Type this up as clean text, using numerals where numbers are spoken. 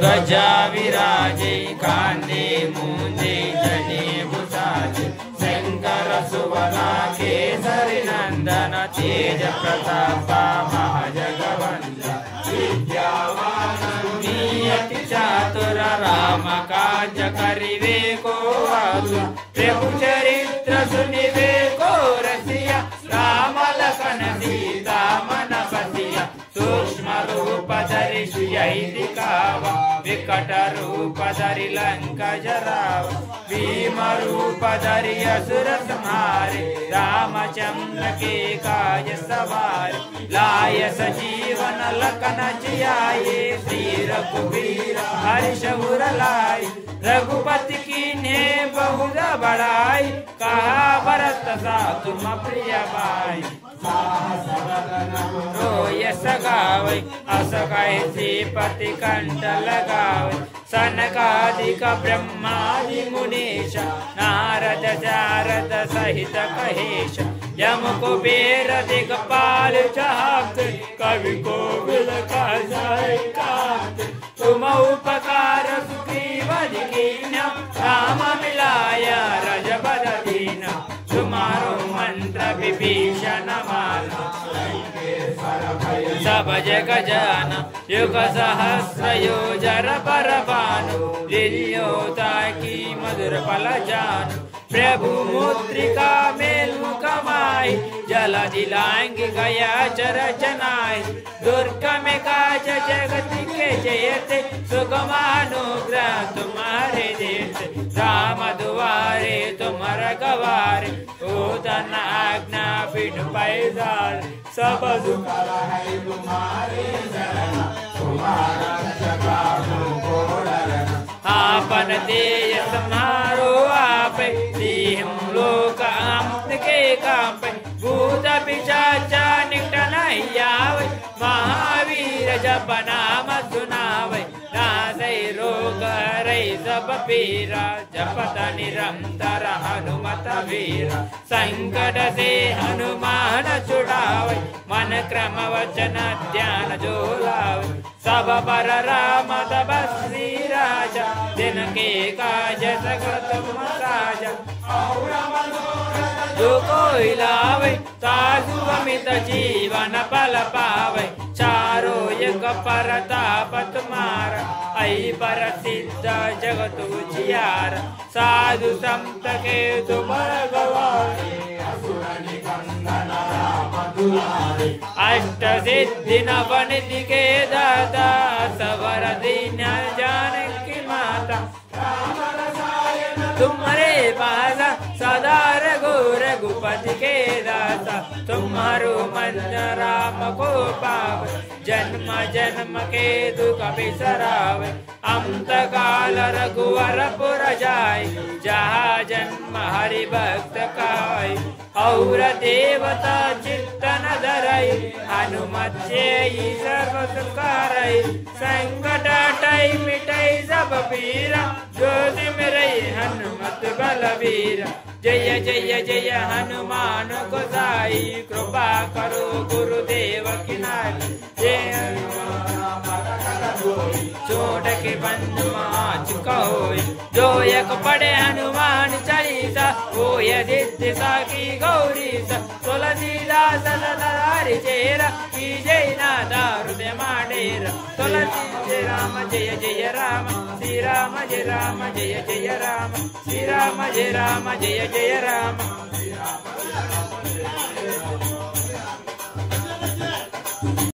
ध्वजा विराजे कांदे मूंजे जने भूषाजे शंकर सुवना केसरी नंदन तेज प्रताप महाजगवंदन विद्यावान नियति चातुर राम काज करिवे को आतुर प्रभु चरित्र सुनिवे को रसिया राम लखन सीता मन बसिया सूक्ष्म रूप धरि सुयहि दिखावा विकट रूप धरि लंका जरावा भीम रूप धरि असुर संहारे रामचंद्र के काज सवारे लाय सजीवन लखन जियाए श्री रघुवीर हर्ष उर लाए रघुपति कीन्हे बहुत बड़ाई कहा भरत सा तुम प्रिय भाई रोय सगावै अस कहि श्रीपति कंठ लगावै सनकादिक ब्रह्मादि मुनीश नारद शारद सहित कहेश यम कुबेर दिगपाल चाहत कवि कोविद काजै कात तुम उपकार सुग्रीव कीन्हा राम मिलाया रजबद दीना तुम्हारो मंत्र विभीषण माना सब जग जान युग सहस्र योजन पर भानु लील्योता की मधुर फल जान प्रभु मुद्रिका मेलु कमाई जल दिलांग गया चर जनाई दुर्गम काज जगत के जयते सुगमानुग्रह तुम्हारे देते राम दुआरे तुम रखवारे ओदन आज्ञा बिनु पैदार सब दुखर है तुम्हारे शरण तुम्हारा जगा को डरना आपन देय तुम्हारो आप हम लोक अंत के काप भूत पिशाच निकट नहीं आवे महावीर जप नाम सुनावे नासै रोग हरै सब पीरा जपत निरंतर हनुमत वीरा संकट से हनुमान छुड़ावे मन क्रम वचन ध्यान जो लावे सब पर राम तपस्वी राजा दिन के काज सकल तुम साजा जो कोई लावे साधु अमित जीवन पल पावे चारो युग परताप तुम्हारा ऐ पर सिद्ध जगत उजियार साधु संत के तुम गवारे अष्ट सिद्धि नव निधि के दाता सवर दीन जानकी माता तुम्हारे पासा सदा रघुपति के दाता तुम्हारो मन राम को पावे जन्म जन्म के दुख बिसरावे अंत काल रघुवर पुर जाय जहाँ जन्म हरि भक्त काय और देवता चित्तन धरई हनुमत जेई सर्व सुखारई संकट हटई मिटई सब पीरा जो सिमरई हनुमत बलवीरा जय जय जय हनुमान गोसाई कृपा करो गुरुदेव की नारी जय छोड़ के बंद माच कहोई जो एक पढ़े हनुमान चालीसा वो यदि साकी गौरी सा तुलसीदास सदारि चेरा की जय नादा हृदय माडेरा तुलसी जय राम जय जय राम श्री राम जय राम जय जय राम श्री राम जय राम जय जय राम